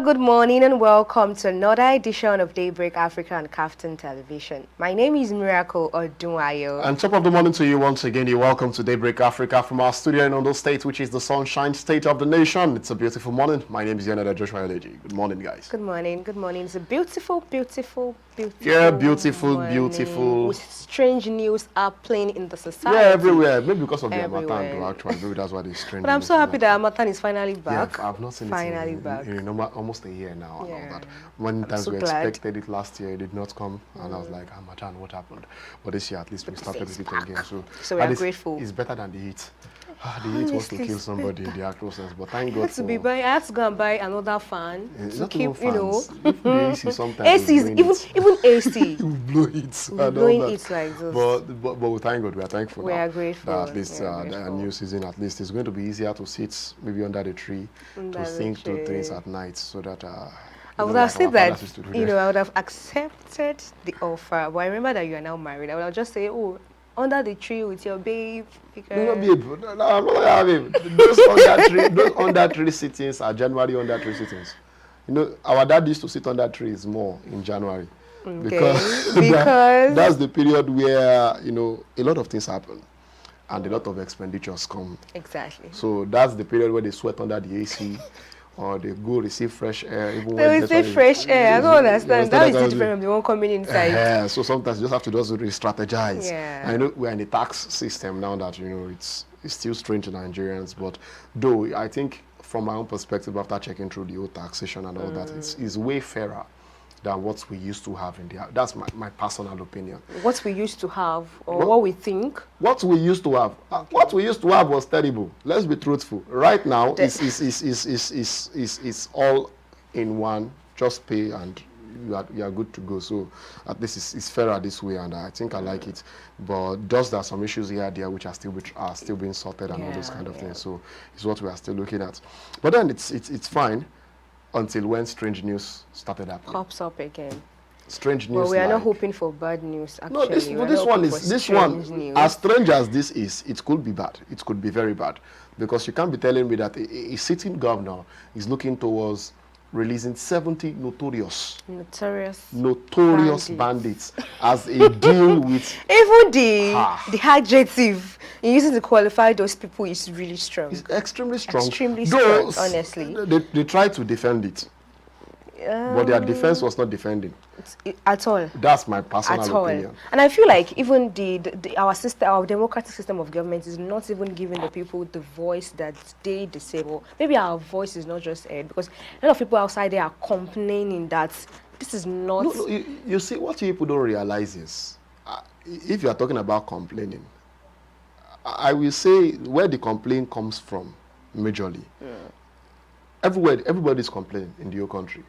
good morning and welcome to another edition of Daybreak Africa on KAFTAN Television. My name is Miracle Odunayo. And top of the morning to you once again. You're welcome to Daybreak Africa from our studio in Ondo State, which is the sunshine state of the nation. It's a beautiful morning. My name is Ikhonede Joshua Eleji. Good morning, guys. Good morning. Good morning. It's a beautiful, beautiful, beautiful. Yeah, beautiful, morning beautiful. with strange news happening in the society. Yeah, everywhere. Maybe because of the Everywhere. Harmattan, actually. Maybe that's why they're strange. But I'm so happy that Harmattan is finally back. Yeah, I've not seen finally it back. in almost a year now. Yeah. And all that. Many times so we glad. expected it last year, it did not come, and I was like, Harmattan, what happened? But this year, at least we started with it again. So we are grateful. It's better than the heat. The heat wants to kill somebody in the actual sense, but thank God for... I had to go and buy another fan to keep, you know. Even the AC sometimes even AC. will blow it. Blowing it like this. But we thank God, we are thankful. We are grateful. That at least the new season, at least, is going to be easier to sit maybe under the tree to think to things at night, so that. I would have said that, I would have accepted the offer. But I remember that you are now married. I would have just say, oh, under the tree with your babe. No, babe. No, I'm not babe. Those under tree sittings are January under tree sittings. You know, our dad used to sit under trees more in January. Okay. Because that's the period where, a lot of things happen and a lot of expenditures come. Exactly. So that's the period where they sweat under the AC. Or they go receive fresh air. Even they receive fresh air. I don't understand. That is different from the one coming inside. Yeah, so sometimes you just have to re-strategize. Yeah. I know we're in the tax system now that, it's still strange to Nigerians. But though, I think from my own perspective, after checking through the old taxation and all that, it's way fairer than what we used to have in the... That's my personal opinion. What we used to have, or what we think? What we used to have. What we used to have was terrible. Let's be truthful. Right now, it's all in one. Just pay and you are good to go. So at least it's fairer this way, and I think I like it. But just there are some issues here and there which are still being sorted and all those kind of things. So it's what we are still looking at. But then it's fine. Until when strange news started happening. Pops up again. Strange news. Well, we are not hoping for bad news, actually. No, this one, as strange as this is, it could be bad. It could be very bad. Because you can't be telling me that a sitting governor is looking towards releasing 70 notorious bandits as a deal with... Even the adjective in using to qualify those people is really strong. It's extremely strong. Extremely strong, honestly. They tried to defend it. But their defense was not defending. At all. That's my personal opinion. And I feel like even our democratic system of government is not even giving the people the voice that they deserve. Maybe our voice is not just heard, because a lot of people outside there are complaining that this is not... No, you see, what people don't realize is, if you are talking about complaining, I will say where the complaint comes from, majorly. Everywhere, everybody's complaining in the whole country.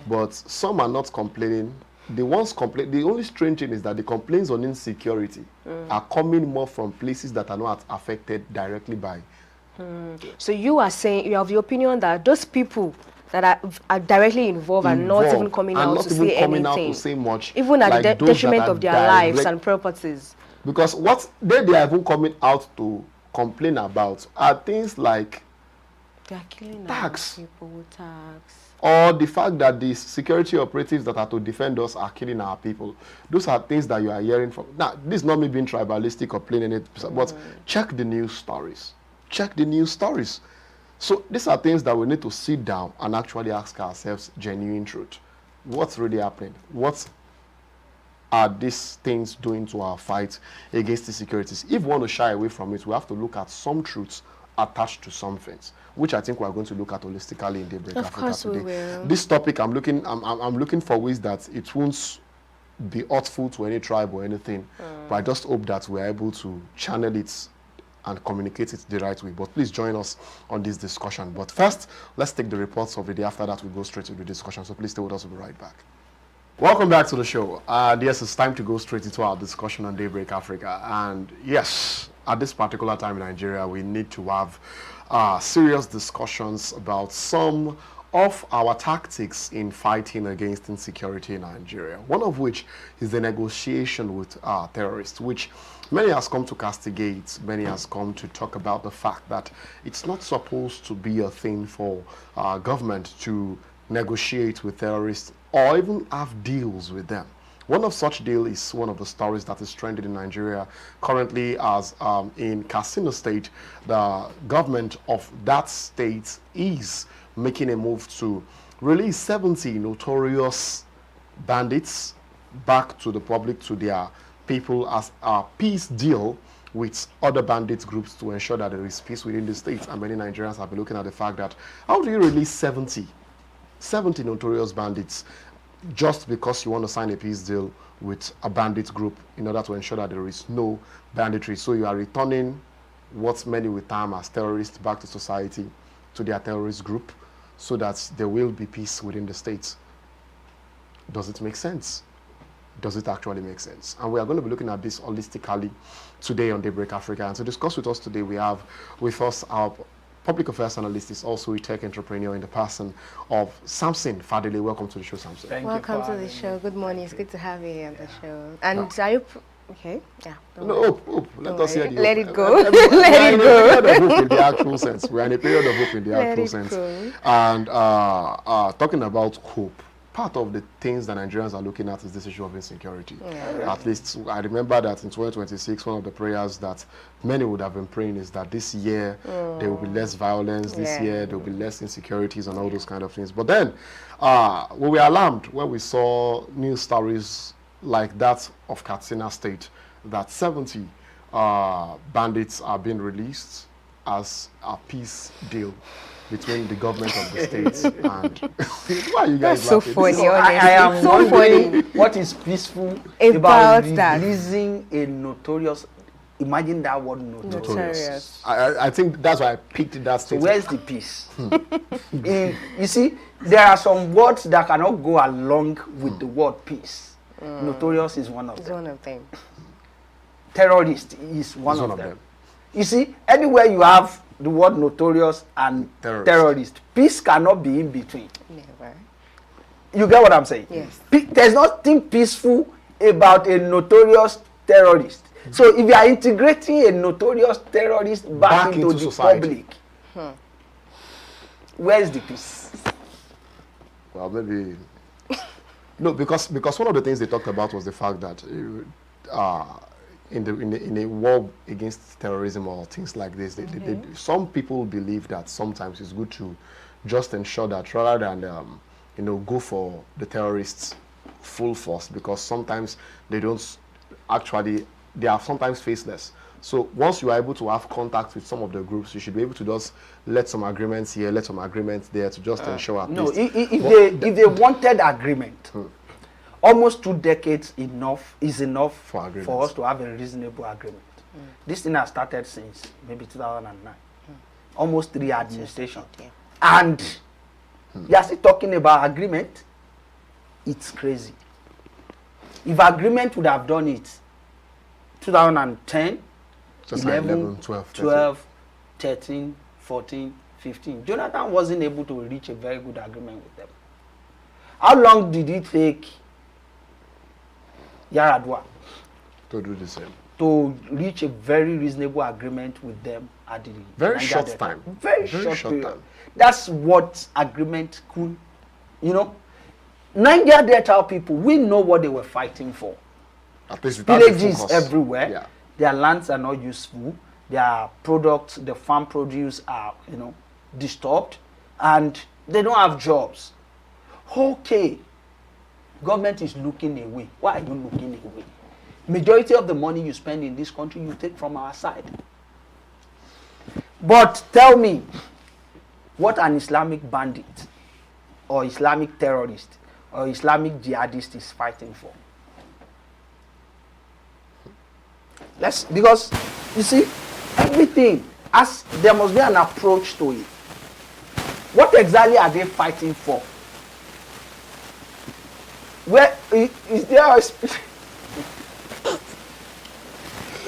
But some are not complaining. The only strange thing is that the complaints on insecurity are coming more from places that are not affected directly by. So you are saying, you have the opinion that those people that are directly involved are not even coming out to say anything. Much, even at the detriment of their lives and properties. Because what they are even coming out to complain about are things like they are killing tax. People with tax. Or the fact that the security operatives that are to defend us are killing our people. Those are things that you are hearing from. Now, this is not me being tribalistic or playing it, but check the news stories. Check the news stories. So these are things that we need to sit down and actually ask ourselves genuine truth. What's really happening? What are these things doing to our fight against the securities? If we want to shy away from it, we have to look at some truths attached to some things, which I think we're going to look at holistically in Daybreak Africa today. We will. This topic, I'm looking for ways that it won't be hurtful to any tribe or anything, but I just hope that we're able to channel it and communicate it the right way. But please join us on this discussion. But first, let's take the reports of the day. After that, we'll go straight to the discussion. So please stay with us. We'll be right back. Welcome back to the show. Yes, it's time to go straight into our discussion on Daybreak Africa. And yes, at this particular time in Nigeria, we need to have serious discussions about some of our tactics in fighting against insecurity in Nigeria. One of which is the negotiation with terrorists, which many has come to castigate, many has come to talk about the fact that it's not supposed to be a thing for government to negotiate with terrorists or even have deals with them. One of such deal is one of the stories that is trending in Nigeria currently, as in Katsina State, the government of that state is making a move to release 70 notorious bandits back to the public, to their people, as a peace deal with other bandit groups to ensure that there is peace within the state. And many Nigerians have been looking at the fact that how do you release 70 notorious bandits just because you want to sign a peace deal with a bandit group in order to ensure that there is no banditry? So you are returning what many will term as terrorists back to society, to their terrorist group, so that there will be peace within the state. Does it make sense? Does it actually make sense? And we are going to be looking at this holistically today on Daybreak Africa. And to discuss with us today, we have with us our public affairs analyst, is also a tech entrepreneur in the person of Samson Fadele. Welcome to the show, Samson. Welcome to the show. Good morning. It's good to have you on the show. And are you okay? Yeah. No, hope. Let us hear the Let hope. it go. Let it go. We are in a period of hope in the actual sense. We are in a period of hope in the actual sense. And talking about hope, part of the things that Nigerians are looking at is this issue of insecurity. Yeah. At least I remember that in 2026, one of the prayers that many would have been praying is that this year there will be less violence, this year there will be less insecurities and all those kind of things. But then we were alarmed when we saw news stories like that of Katsina State, that 70 bandits are being released as a peace deal between the government of the states and why are you guys so laughing? funny. I am so wondering funny. what is peaceful About that. releasing a notorious. Imagine that word, notorious. I think that's why I picked that So statement. where's the peace? You see, there are some words that cannot go along with the word peace. Notorious is one of It's them. one of them. Terrorist is one It's of them. You see, anywhere you have the word notorious and terrorist, peace cannot be in between. Never. You get what I'm saying? Yes. There's nothing peaceful about a notorious terrorist. So if you are integrating a notorious terrorist back into the society. public, where's the peace? Well, maybe no, because one of the things they talked about was the fact that in a war against terrorism or things like this, some people believe that sometimes it's good to just ensure that rather than go for the terrorists full force, because sometimes they don't actually, they are sometimes faceless. So once you are able to have contact with some of the groups, you should be able to just let some agreements here, let some agreements there to just ensure at least. If they wanted agreement, almost 2 decades is enough for us to have a reasonable agreement. This thing has started since maybe 2009. Almost 3 administrations. And you are still talking about agreement. It's crazy. If agreement would have done it 2010, Just 11, 12, 12, 13, 14, 15. Jonathan wasn't able to reach a very good agreement with them. How long did it take Yaradua to do the same? To reach a very reasonable agreement with them at the Very Niger short Delta? time. Very Very short period. time. That's what agreement could, Niger Delta people, we know what they were fighting for. At least that's the Villages focus. everywhere. Yeah. Their lands are not useful. Their products, the farm produce are, disturbed, and they don't have jobs. Okay, government is looking away. Why are you looking away? Majority of the money you spend in this country, you take from our side. But tell me, what an Islamic bandit, or Islamic terrorist, or Islamic jihadist is fighting for? Because you see, everything there must be an approach to it. What exactly are they fighting for? Where is there?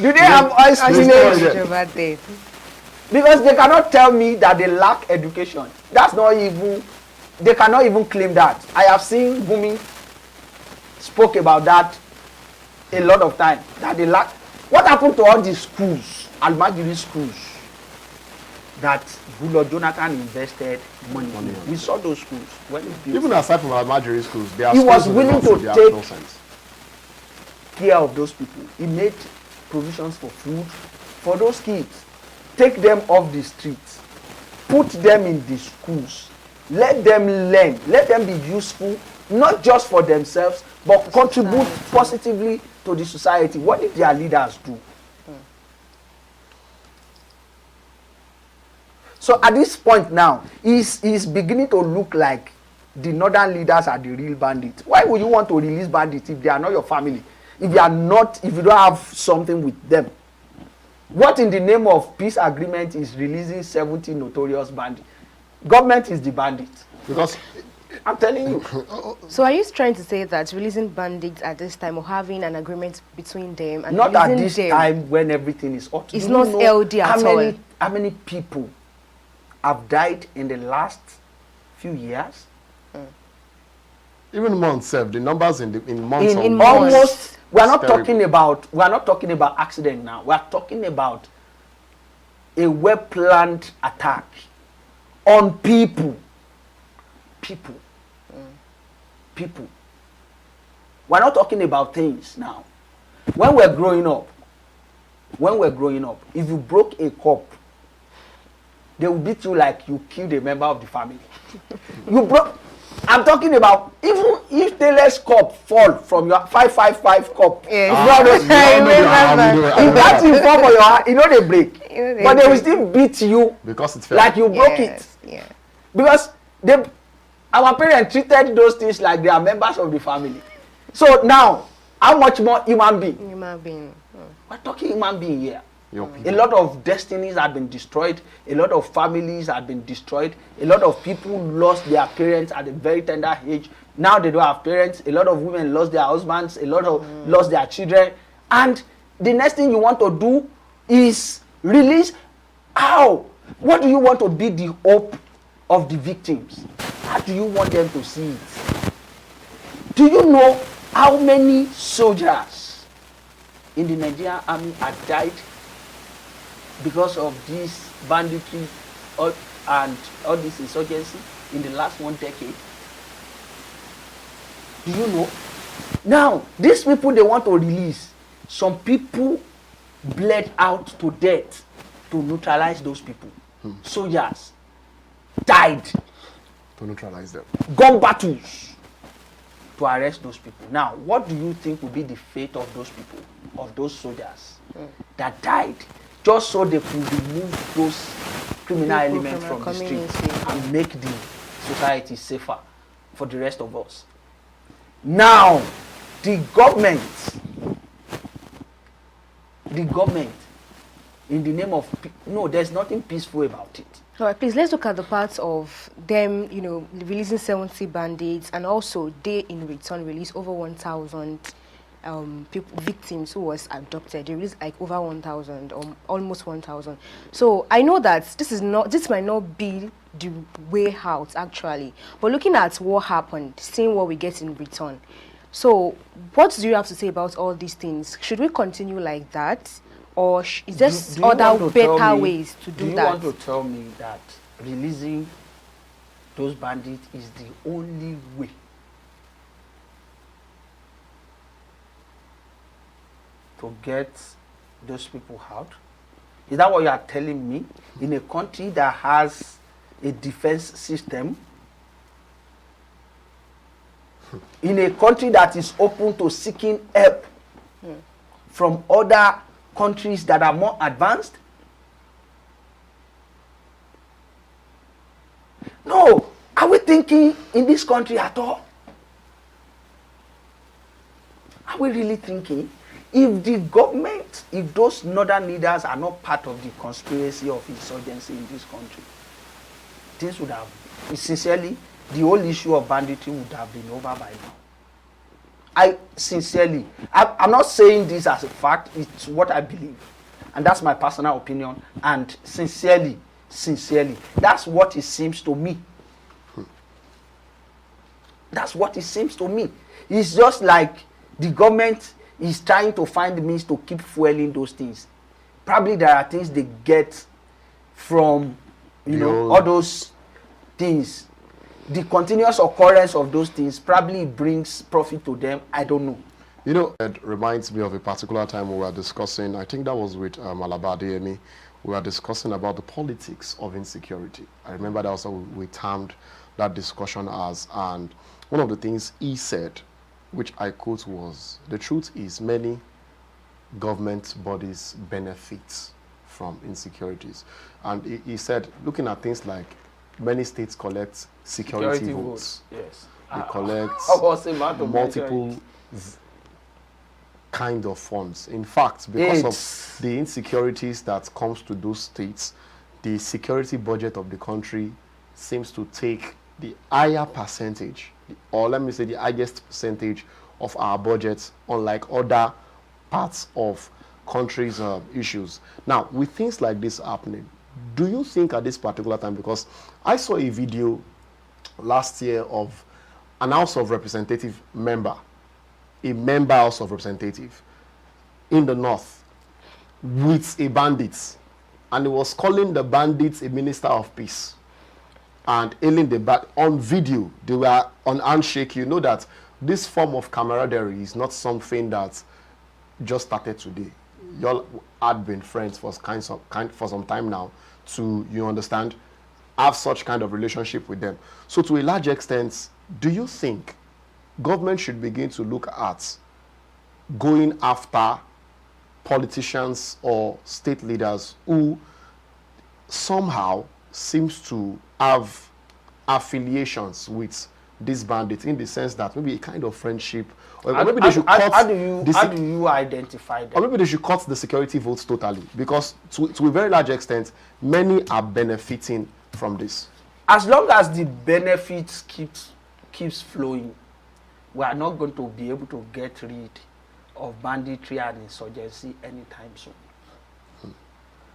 Do they have ice cream? Because they cannot tell me that they lack education. That's not even. They cannot even claim that. I have seen Gumi spoke about that a lot of times. That they lack. What happened to all these schools, Al-Majiri schools? that Goodluck Jonathan invested money in. We saw those schools. When even aside from our Marjorie schools, there are he schools was willing to have take no sense. care of those people. He made provisions for food for those kids. Take them off the streets. Put them in the schools. Let them learn. Let them be useful, not just for themselves, but contribute positively to the society. What did their leaders do? So at this point now, he's beginning to look like the northern leaders are the real bandits. Why would you want to release bandits if they are not your family? If you are not, if you don't have something with them? What in the name of peace agreement is releasing 70 notorious bandits? Government is the bandit. Because I'm telling you. So are you trying to say that releasing bandits at this time or having an agreement between them and not at this them, time when everything is hot. It's not LD at all. How many people have died in the last few years? even months, the numbers in months in almost, we are not talking about accident now. We are talking about a well-planned attack on people. People. We're not talking about things now. When we're growing up, if you broke a cup, they will beat you like you killed a member of the family. I'm talking about even if the less cup fall from your 555 cup. Yes. If that thing fall for your hand, you know they break. But they will still beat you because it's fair. like you broke it. Yeah. Because our parents treated those things like they are members of the family. So now, how much more human being? Human being. We're talking human being here. A lot of destinies have been destroyed. A lot of families have been destroyed. A lot of people lost their parents at a very tender age. Now they don't have parents. A lot of women lost their husbands. A lot of lost their children. And the next thing you want to do is release. How? What do you want to be the hope of the victims? How do you want them to see it? Do you know how many soldiers in the Nigerian army have died because of this banditry and all this insurgency in the last 1 decade? Do you know? Now, these people they want to release, some people bled out to death to neutralize those people. Soldiers died to neutralize them. Gun battles to arrest those people. Now, what do you think will be the fate of those people, of those soldiers that died just so they could remove those criminal elements from the street and make the society safer for the rest of us? Now, the government, in the name of, no, there's nothing peaceful about it. All right, please, let's look at the parts of them, releasing 70 bandits, and also they, in return, release over 1,000 victims who was abducted. They released like over 1,000 or almost 1,000. So I know that this might not be the way out, actually. But looking at what happened, seeing what we get in return. So what do you have to say about all these things? Should we continue like that? Or is there other better ways to do that? Do you want to tell me that releasing those bandits is the only way to get those people out? Is that what you are telling me? In a country that has a defense system, in a country that is open to seeking help from other countries that are more advanced? No. Are we thinking in this country at all? Are we really thinking? If the government, if those northern leaders are not part of the conspiracy of insurgency in this country, things would have, sincerely, the whole issue of banditry would have been over by now. I'm not saying this as a fact, it's what I believe. And that's my personal opinion. And sincerely, that's what it seems to me. That's what it seems to me. It's just like the government is trying to find the means to keep fueling those things. Probably there are things they get from you know, all those things, the continuous occurrence of those things probably brings profit to them. I don't know. You know, it reminds me of a particular time we were discussing, I think that was with Alabademi, we were discussing about the politics of insecurity. I remember that also we termed that discussion as, and one of the things he said, which I quote, was, the truth is many government bodies benefit from insecurities. And he said, looking at things like many states collect security votes. Yes. They collect multiple kind of funds. In fact, because of the insecurities that comes to those states, the security budget of the country seems to take the higher percentage, or let me say the highest percentage of our budgets, unlike other parts of countries' issues. Now, with things like this happening, do you think at this particular time, because I saw a video last year of an House of Representative member, a member House of Representative in the north with a bandit, and he was calling the bandits a minister of peace and hailing the on video. They were on handshake. You know that this form of camaraderie is not something that just started today. Y'all had been friends for some time now, to, you understand, have such kind of relationship with them. So to a large extent, do you think government should begin to look at going after politicians or state leaders who somehow seems to have affiliations with these bandits, in the sense that maybe a kind of friendship, or maybe they should cut. How do you identify them? Or maybe they should cut the security votes totally, because to a very large extent, many are benefiting from this. As long as the benefits keeps flowing, we are not going to be able to get rid of banditry and insurgency anytime soon.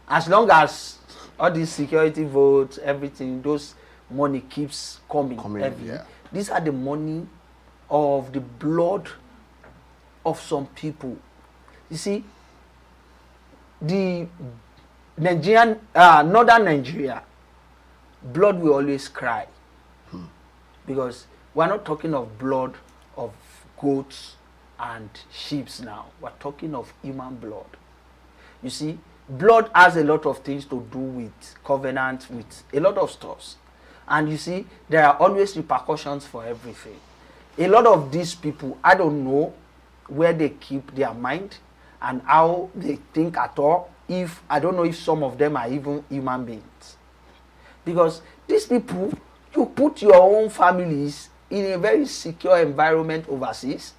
As long as all these security votes, everything, those money keeps coming every. Yeah. These are the money of the blood of some people. You see, the Nigerian, northern Nigeria, blood will always cry. Because we're not talking of blood of goats and sheep now. We're talking of human blood. You see, blood has a lot of things to do with covenant, with a lot of stuff. And you see, there are always repercussions for everything. A lot of these people, I don't know where they keep their mind and how they think at all. I don't know if some of them are even human beings. Because these people, you put your own families in a very secure environment overseas,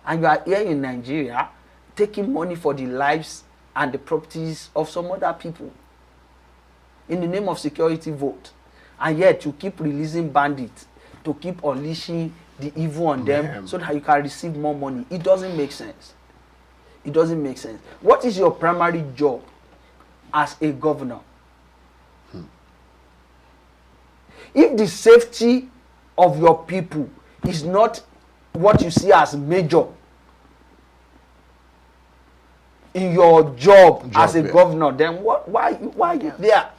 and you are here in Nigeria taking money for the lives and the properties of some other people in the name of security vote. And yet you keep releasing bandits to keep unleashing the evil on them so that you can receive more money. It doesn't make sense. It doesn't make sense. What is your primary job as a governor? If the safety of your people is not what you see as major in your job as a governor, then why are you there?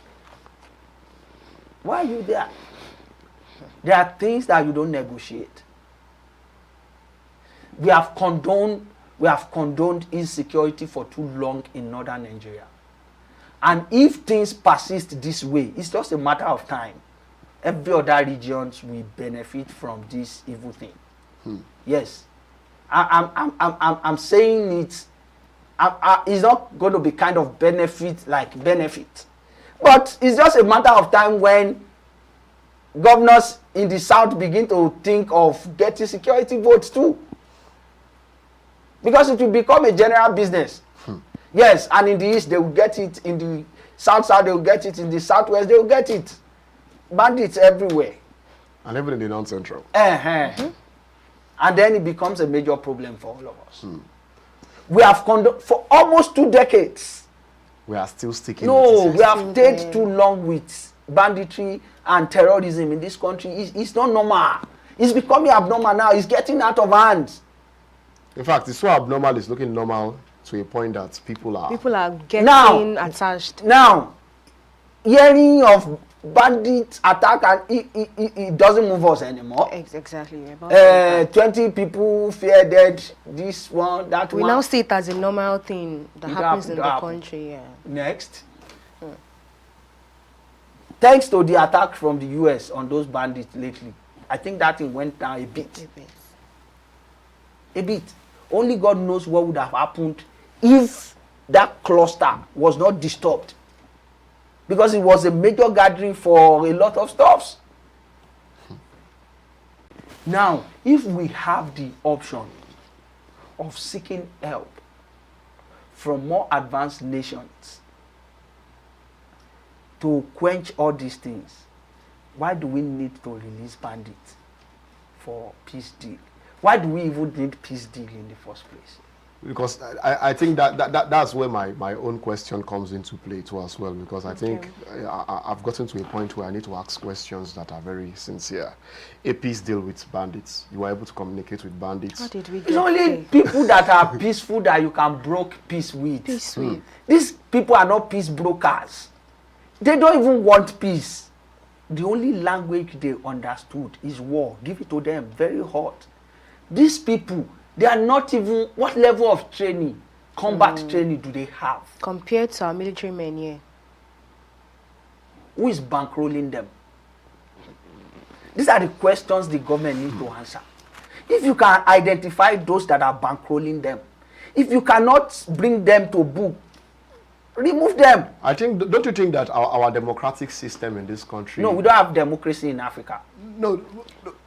Why are you there? There are things that you don't negotiate. We have condoned insecurity for too long in northern Nigeria. And if things persist this way, it's just a matter of time. Every other regions will benefit from this evil thing. Yes. I'm saying it's not going to be kind of benefit, but it's just a matter of time when governors in the south begin to think of getting security votes too, because it will become a general business. Yes, and in the east they will get it, in the south they will get it, in the southwest they will get it. Bandits everywhere, and even in the non-central. And then it becomes a major problem for all of us. We have for almost 2 decades. We are still sticking. No, we have stayed too long with banditry and terrorism in this country. It's not normal. It's becoming abnormal now. It's getting out of hand. In fact, it's so abnormal, it's looking normal to a point that people are getting attached. Now, hearing of bandits attack and it doesn't move us anymore. Exactly. 20 people fear dead, this one, that we one. We now see it as a normal thing that happens in the country. Yeah. Next. Thanks to the attack from the US on those bandits lately, I think that thing went down a bit. A bit. Only God knows what would have happened if that cluster was not disturbed. Because it was a major gathering for a lot of stuffs. Now, if we have the option of seeking help from more advanced nations to quench all these things, why do we need to release bandits for peace deal? Why do we even need peace deal in the first place? Because I think that's where my own question comes into play too as well, because I think I've gotten to a point where I need to ask questions that are very sincere. A peace deal with bandits. You were able to communicate with bandits. How did we get It's only people that are peaceful that you can broker peace with. These people are not peace brokers. They don't even want peace. The only language they understood is war. Give it to them, very hot. These people, they are not even, what level of training, combat training do they have? Compared to our military men here. Who is bankrolling them? These are the questions the government needs to answer. If you can identify those that are bankrolling them, if you cannot bring them to book, remove them. I think, don't you think that our democratic system in this country... No, we don't have democracy in Africa. No,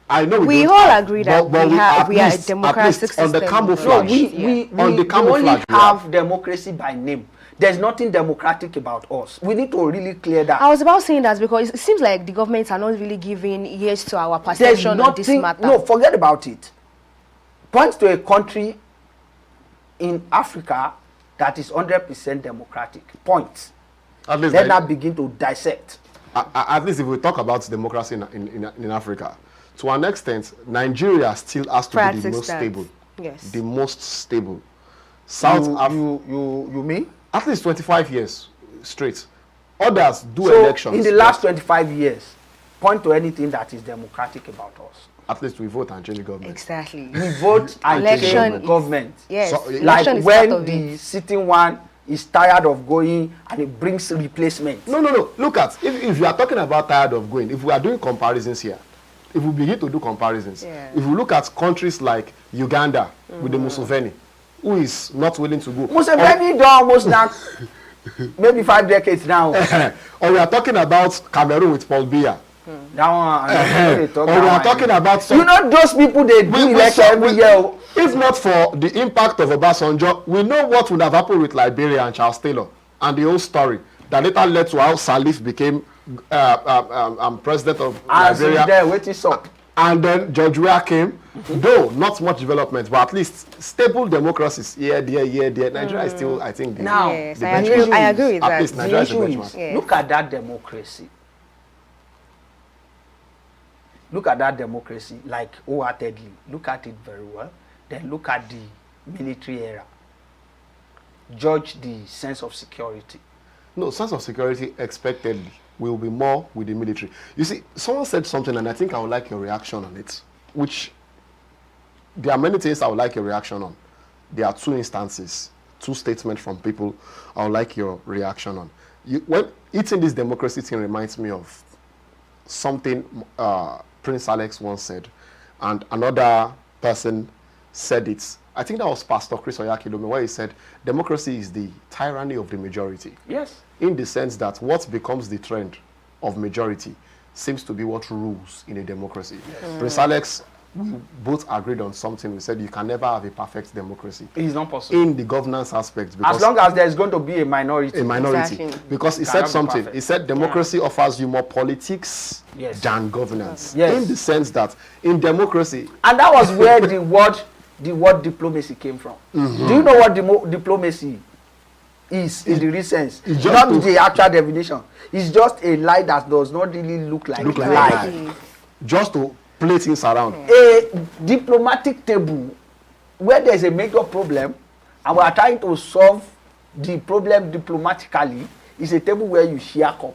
I know we all agree that we are a democratic system. On the camouflage. We only have democracy by name. There's nothing democratic about us. We need to really clear that. I was about saying that because it seems like the governments are not really giving ears to our perception on this matter. No, forget about it. Point to a country in Africa that is 100% democratic. Point. Let that begin to dissect. At least if we talk about democracy in Africa, to an extent, Nigeria still has to be the most stable. Yes. The most stable. South Africa. You mean? At least 25 years straight. Others do elections. In the last 25 years, point to anything that is democratic about us. At least we vote and change the government. Exactly. We vote and change the government. Yes. So, like when the sitting one is tired of going and it brings replacement. No. Look at, if you are talking about tired of going, if we are doing comparisons here, if we begin to do comparisons, if we look at countries like Uganda with the Museveni, who is not willing to go. Museveni done almost now, maybe 5 decades now. Or we are talking about Cameroon with Paul Biya. That one, or we are talking about some, you know those people they do election every year. If not for the impact of Obasanjo, we know what would have happened with Liberia and Charles Taylor and the whole story that later led to how Salif became president of Liberia. And then George Weah came, though not much development, but at least stable democracies. There. Nigeria is still, I think, now. Yes, I agree with that. At least Nigeria is the benchmark. Yes. Look at that democracy. Look at that democracy, like wholeheartedly. Look at it very well. Then look at the military era. Judge the sense of security. No, sense of security expectedly will be more with the military. You see, someone said something, and I think I would like your reaction on it, which there are many things I would like your reaction on. There are 2 instances, 2 statements from people I would like your reaction on. When eating this democracy thing reminds me of something Prince Alex once said, and another person said it. I think that was Pastor Chris Oyakilome, where he said, democracy is the tyranny of the majority. Yes. In the sense that what becomes the trend of majority seems to be what rules in a democracy. Yes. Prince Alex, we both agreed on something. We said you can never have a perfect democracy. It is not possible. In the governance aspect. Because as long as there is going to be a minority. A minority. Exactly. Because he said something. He said democracy offers you more politics than governance. Yes. In the sense that in democracy. And that was where the word diplomacy came from. Do you know what diplomacy is in the real sense? It's not the actual definition. It's just a lie that does not really look like a lie. Just to play things around. A diplomatic table where there's a major problem and we are trying to solve the problem diplomatically is a table where you share cup.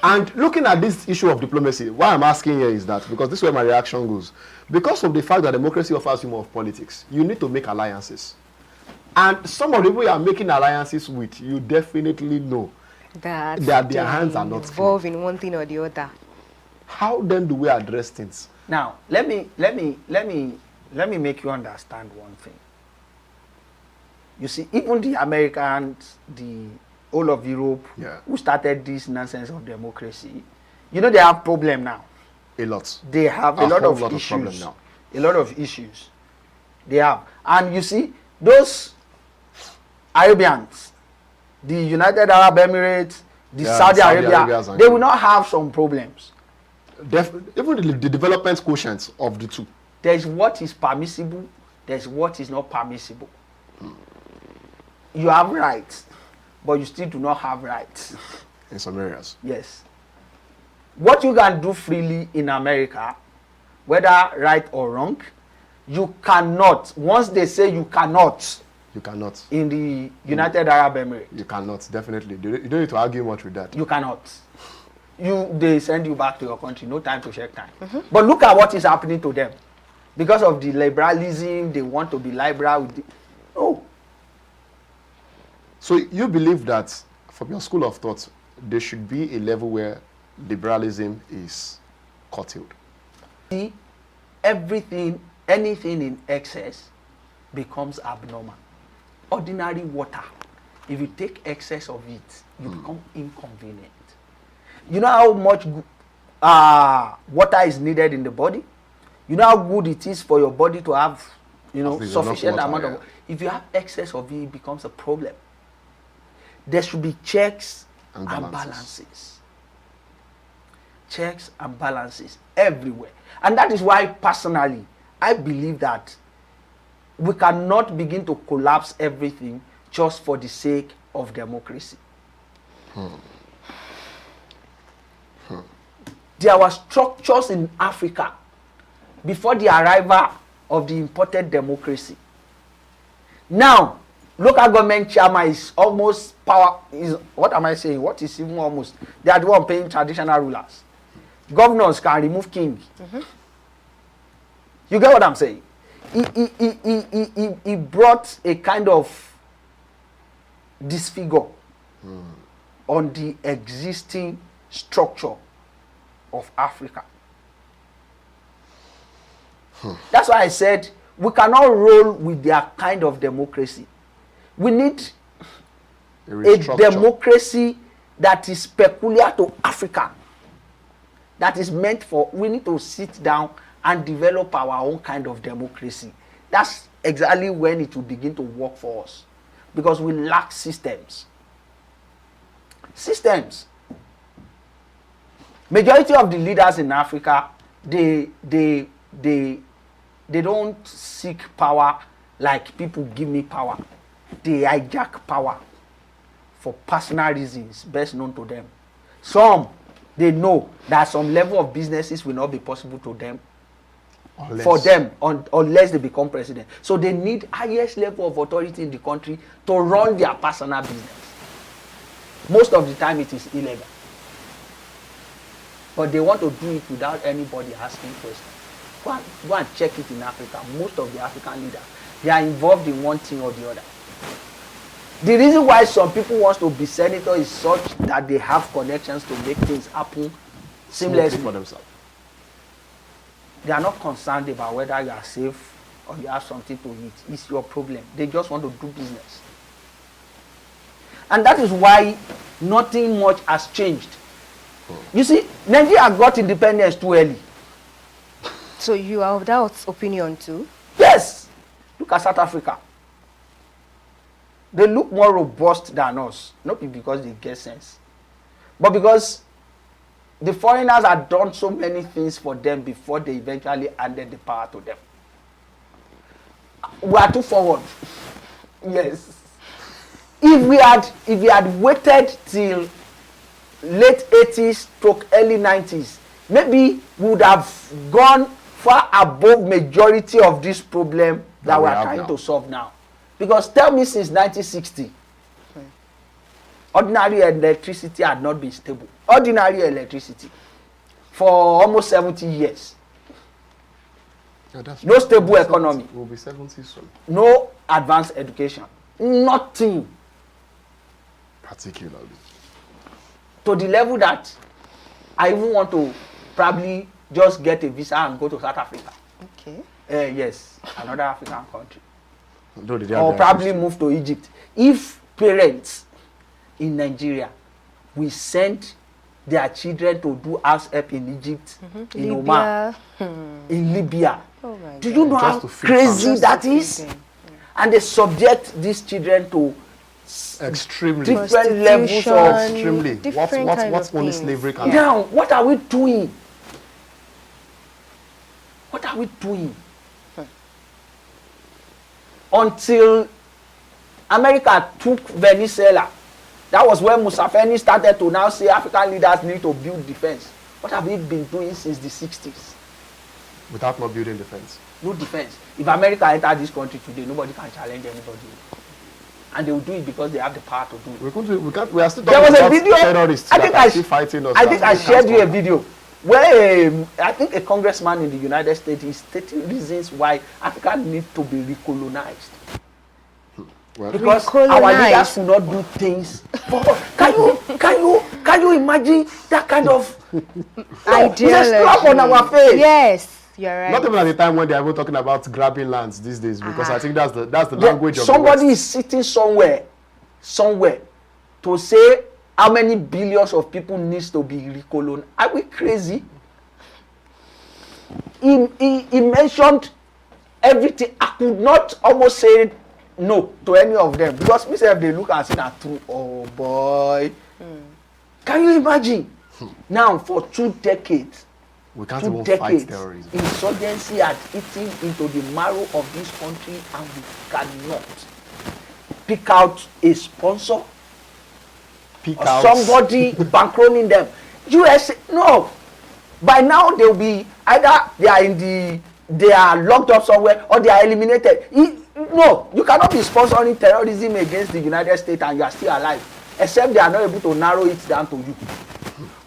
And looking at this issue of diplomacy, why I'm asking here is that, because this is where my reaction goes. Because of the fact that democracy offers you more of politics, you need to make alliances. And some of the people you are making alliances with, you definitely know that their hands are not involved in one thing or the other. How then do we address things? Now, let me make you understand one thing. You see, even the Americans, the whole of Europe, who started this nonsense of democracy, you know they have problem now. A lot. They have a lot of issues. A lot of issues. They have. And you see, those Arabians, the United Arab Emirates, the Saudi Arabia, they will not have some problems. Even the development quotients of the two. There's what is permissible, there's what is not permissible. You have rights, but you still do not have rights. In some areas. Yes. What you can do freely in America, whether right or wrong, you cannot. Once they say you cannot. You cannot. In the United Arab Emirates. You cannot, definitely. You don't need to argue much with that. You cannot. They send you back to your country, no time to check time. But look at what is happening to them. Because of the liberalism, they want to be liberal. No. So you believe that, from your school of thought, there should be a level where liberalism is curtailed? See, everything, anything in excess becomes abnormal. Ordinary water, if you take excess of it, you become inconvenient. You know how much water is needed in the body? You know how good it is for your body to have, sufficient amount of water. If you have excess of it, it becomes a problem. There should be checks and balances. Checks and balances everywhere. And that is why, personally, I believe that we cannot begin to collapse everything just for the sake of democracy. There were structures in Africa before the arrival of the imported democracy. Now, local government chairman is almost what am I saying? What is even almost? They are the one paying traditional rulers. Governors can remove king. You get what I'm saying? He brought a kind of disfigure on the existing structure of Africa. That's why I said we cannot roll with their kind of democracy. We need a democracy that is peculiar to Africa. That is meant for, we need to sit down and develop our own kind of democracy. That's exactly when it will begin to work for us. Because we lack systems. Systems. Majority of the leaders in Africa, they don't seek power like people give me power. They hijack power for personal reasons best known to them. Some, they know that some level of businesses will not be possible to them, unless they become president. So they need highest level of authority in the country to run their personal business. Most of the time it is illegal. But they want to do it without anybody asking questions. Go and check it in Africa. Most of the African leaders, they are involved in one thing or the other. The reason why some people want to be senator is such that they have connections to make things happen seamlessly for themselves. They are not concerned about whether you are safe or you have something to eat. It's your problem. They just want to do business. And that is why nothing much has changed. You see, Nigeria got independence too early. So you are of that opinion too? Yes. Look at South Africa. They look more robust than us. Not because they get sense, but because the foreigners had done so many things for them before they eventually handed the power to them. We are too forward. Yes. If we had waited till late 80s to early 90s, maybe we would have gone far above majority of this problem that we are trying to solve now. Because tell me, since 1960, ordinary electricity had not been stable. Ordinary electricity for almost 70 years. Yeah, no stable economy. We'll be 70 soon. No advanced education. Nothing. Particularly. To the level that I even want to probably just get a visa and go to South Africa. Okay. Yes, another African country. Or probably move to Egypt. If parents in Nigeria will send their children to do house help in Egypt, in Oman, in Libya. Oh my Do you know how crazy that is? And they subject these children to extremely different levels of extremely. What's only slavery can do? Now, what are we doing? What are we doing? Until America took Venezuela, that was when Musafeni started to now say African leaders need to build defense. What have we been doing since the 60s? Without not building defense. No defense. If America entered this country today, nobody can challenge anybody. And they will do it because they have the power to do it. We are still talking about terrorists that are still fighting us. I think I shared you a video where I think a congressman in the United States is stating reasons why Africa needs to be recolonized. Well, because our leaders will not do things. Can you imagine that kind of ideology? It's a slap on our face. Yes. You're right. Not even at the time when they are even talking about grabbing lands these days, because I think that's the language of somebody is sitting somewhere to say how many billions of people needs to be recolonized. Are we crazy? He mentioned everything. I could not almost say no to any of them because myself they look and say that true. Oh boy, can you imagine? Now for 2 decades. We can't even fight terrorism. Insurgency had eaten into the marrow of this country and we cannot pick out a sponsor or somebody bankrolling them. USA, no. By now they'll be either they are locked up somewhere or they are eliminated. No, you cannot be sponsoring terrorism against the United States and you are still alive, except they are not able to narrow it down to you.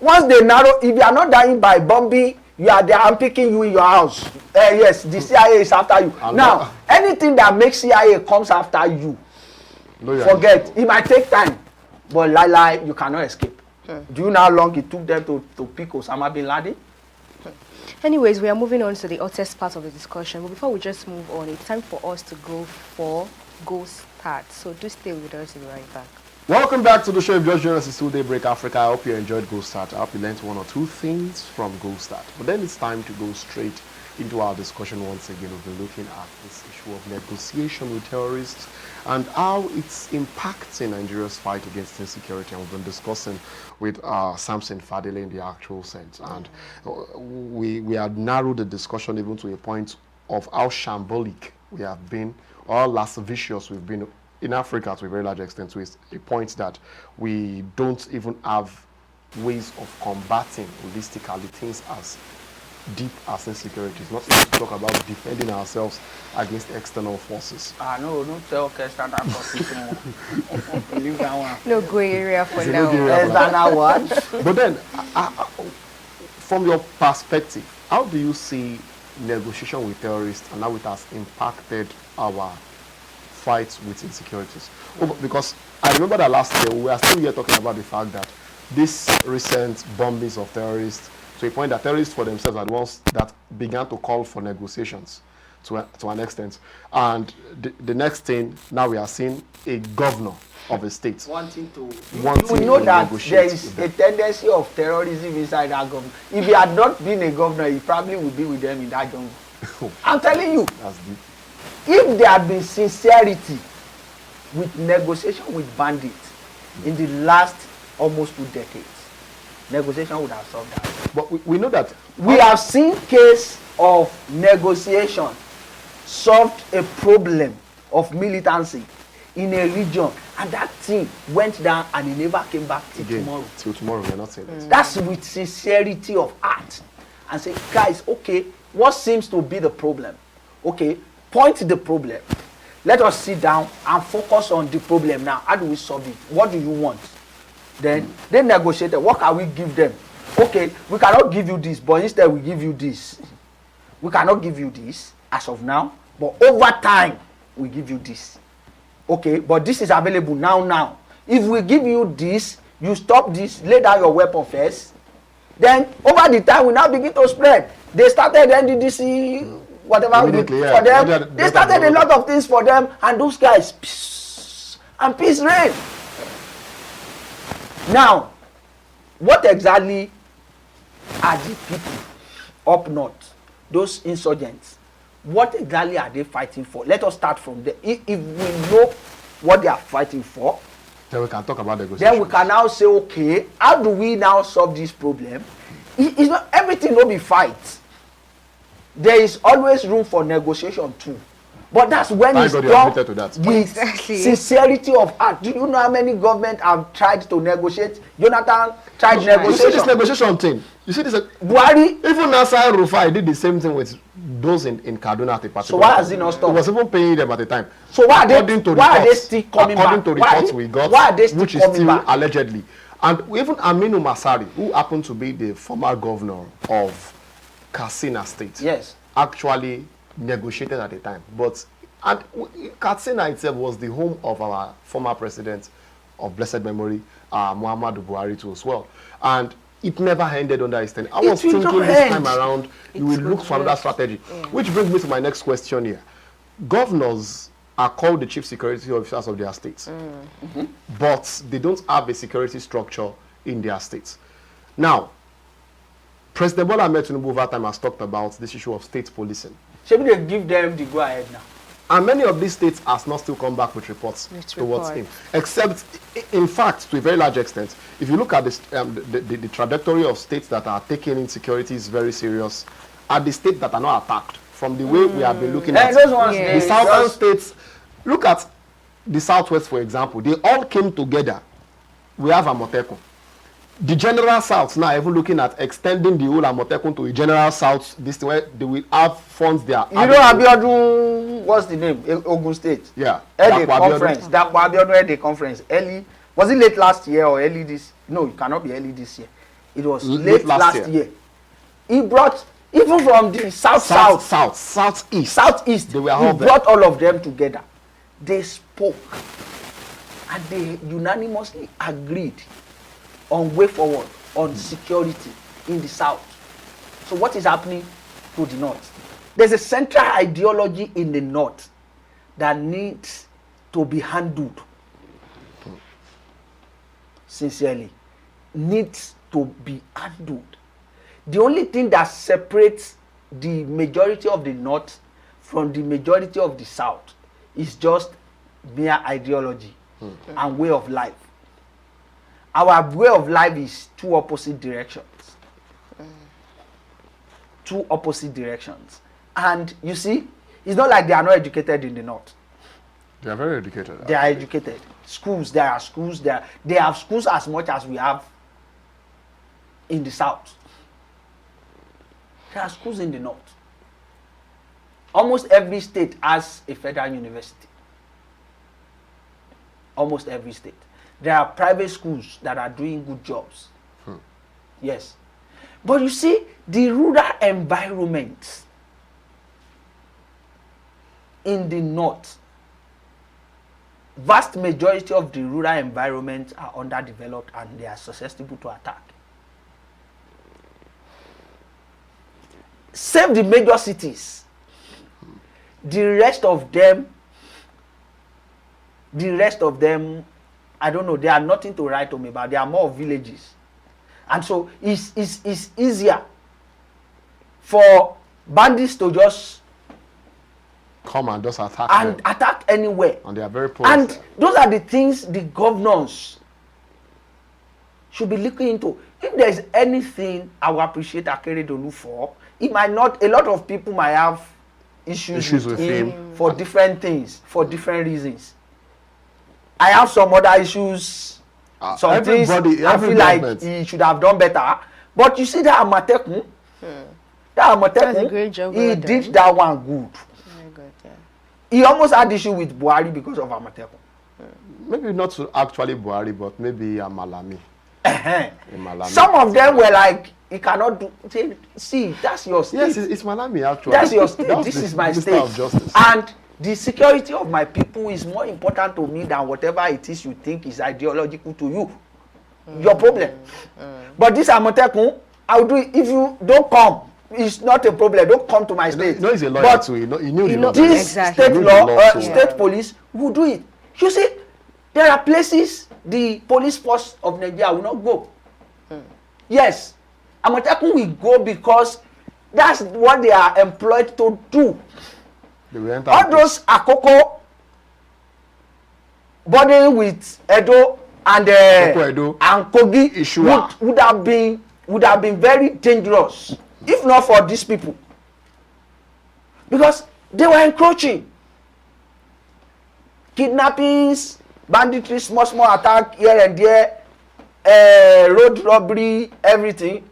Once they narrow, if you are not dying by bombing, you are there. I'm picking you in your house. Yes, the CIA is after you. Now, anything that makes CIA comes after you, forget. It might take time, but you cannot escape. Do you know how long it took them to pick Osama bin Laden? Anyways, we are moving on to the hottest part of the discussion. But before we just move on, it's time for us to go for Go Start. So do stay with us. We'll be right back. Welcome back to the show. If you're joining us, it's still Daybreak Africa. I hope you enjoyed Go Start. I hope you learned 1 or 2 things from Go Start. But then it's time to go straight into our discussion once again. We've been looking at this issue of negotiation with terrorists and how it's impacting Nigeria's fight against insecurity. And we've been discussing with Samson Fadele in the actual sense. And we had narrowed the discussion even to a point of how shambolic we have been, or lascivious we've been in Africa to a very large extent, to a point that we don't even have ways of combating holistically things as deep as insecurity. It's not easy to talk about defending ourselves against external forces. No, don't tell external forces. Leave that one. No gray area for now. External what? But then, from your perspective, how do you see negotiation with terrorists and how it has impacted our fights with insecurities? Because I remember that last year we were still here talking about the fact that this recent bombings of terrorists, to a point that terrorists for themselves are the ones that began to call for negotiations to an extent. And the next thing, now we are seeing a governor of a state wanting to know that there is a tendency of terrorism inside that government. If he had not been a governor, he probably would be with them in that jungle. I'm telling you. That's deep. If there had been sincerity with negotiation with bandits in the last almost 2 decades, negotiation would have solved that. But we know that we have seen case of negotiation solved a problem of militancy in a region, and that thing went down and it never came back till tomorrow. Till tomorrow, we are not saying that. That's with sincerity of heart. And say, guys, okay, what seems to be the problem? Okay, point the problem. Let us sit down and focus on the problem now. How do we solve it? What do you want? Then they negotiated. What can we give them? Okay, we cannot give you this, but instead we give you this. We cannot give you this as of now, but over time we give you this. Okay, but this is available now. If we give you this, you stop this, lay down your weapon first. Then over the time we now begin to spread. They started NDDC, whatever we did for them. They started a lot of things for them, and those guys, peace and peace reign. Now, what exactly are the people up north, those insurgents? What exactly are they fighting for? Let us start from there. If we know what they are fighting for, then we can talk about the then we can now say, okay, how do we now solve this problem? It's not everything will be fight. There is always room for negotiation too. But that's when it's done with sincerity of heart. Do you know how many governments have tried to negotiate? Jonathan tried negotiation. You see this negotiation thing? You see this? Buhari? Even Nasser Rufai did the same thing with those in Kaduna at a particular So why has he not stopped? He was even paying them at the time. So why are they still coming back? According to reports we got, why are they still which is coming still back? allegedly. And even Aminu Masari, who happened to be the former governor of Katsina State, yes, actually negotiated at the time. But Katsina itself was the home of our former president of blessed memory, Muhammadu Buhari too as well. And it never ended under his tenure. I was thinking this time around, you will look for another strategy. Yeah. Which brings me to my next question here. Governors are called the chief security officers of their states. But they don't have a security structure in their states. Now, President Bola Ahmed Tinubu over time has talked about this issue of state policing. Should they give them the go-ahead now? And many of these states has not still come back with reports towards him. Except, in fact, to a very large extent, if you look at this, the trajectory of states that are taking insecurity is very serious, are the states that are not attacked. From the way we have been looking at those ones, the southern states, look at the southwest, for example, they all came together. We have Amotekun. The general south now even looking at extending the whole Amotekun to a general south, this where they will have funds there. You know Abiodun, what's the name? Ogun State. Yeah. Held a conference. That Abiodun had a conference early. Was it late last year or early this? No, it cannot be early this year. It was late last year. He brought, even from the southeast, they were all he brought all of them together. They spoke and they unanimously agreed on way forward, on security in the south. So what is happening to the north? There's a central ideology in the north that needs to be handled. Sincerely, needs to be handled. The only thing that separates the majority of the north from the majority of the south is just mere ideology and way of life. Our way of life is two opposite directions. Two opposite directions. And you see, it's not like they are not educated in the north. They are very educated. They are educated. Schools, there are schools there. They have schools as much as we have in the south. There are schools in the north. Almost every state has a federal university. Almost every state. There are private schools that are doing good jobs. Yes. But you see, the rural environment in the north, vast majority of the rural environments are underdeveloped and they are susceptible to attack. Save the major cities. The rest of them, I don't know, they are nothing to write home about. They are more villages. And so it's easier for bandits to just come and just attack and attack anywhere. And they are very poor. And those are the things the governors should be looking into. If there is anything I will appreciate Akeredolu for, it might not, a lot of people might have issues with him for different things, for different reasons. I have some other issues, some things I feel like he should have done better. But you see that Amatekun, he did that one good. Very good, yeah. He almost had issue with Buhari because of Amatekun. Maybe not actually Buhari, but maybe Malami. Some of them were like, you cannot do. See, that's your state. Yes, it's Malami actually. That's your state. This is my state. Of Justice. And the security of my people is more important to me than whatever it is you think is ideological to you. Your problem. But this Amotekun, I will do it. If you don't come, it's not a problem. Don't come to my state. No, he's a lawyer but too. He knew the law. This exactly. state law, too. state police will do it. You see, there are places the police force of Nigeria will not go. Yes, Amotekun will go because that's what they are employed to do. All those Akoko bordering with Edo and Kogi would have been very dangerous if not for these people, because they were encroaching. Kidnappings, banditry, small attack here and there, road robbery, everything.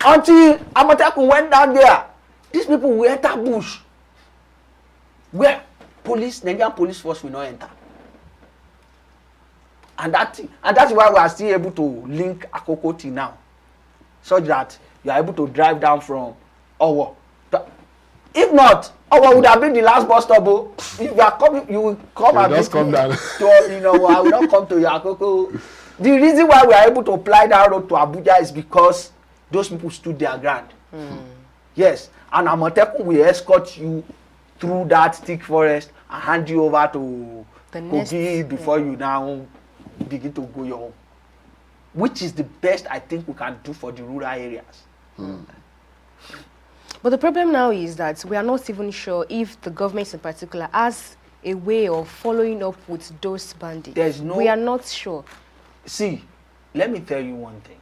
Until Amotekun went down there, these people will enter bush where Nigerian police force will not enter. And that's why we are still able to link Akoko till now, such that you are able to drive down from Owo. If not, Owo would have been the last bus stop. If you are coming, you will come and just come down. I will not come to your Akoko. The reason why we are able to apply that road to Abuja is because those people stood their ground. Yes, and Amotekun will escort you through that thick forest and hand you over to Kogi before you now begin to go your home, which is the best I think we can do for the rural areas. But the problem now is that we are not even sure if the government in particular has a way of following up with those bandits. We are not sure. See, let me tell you one thing.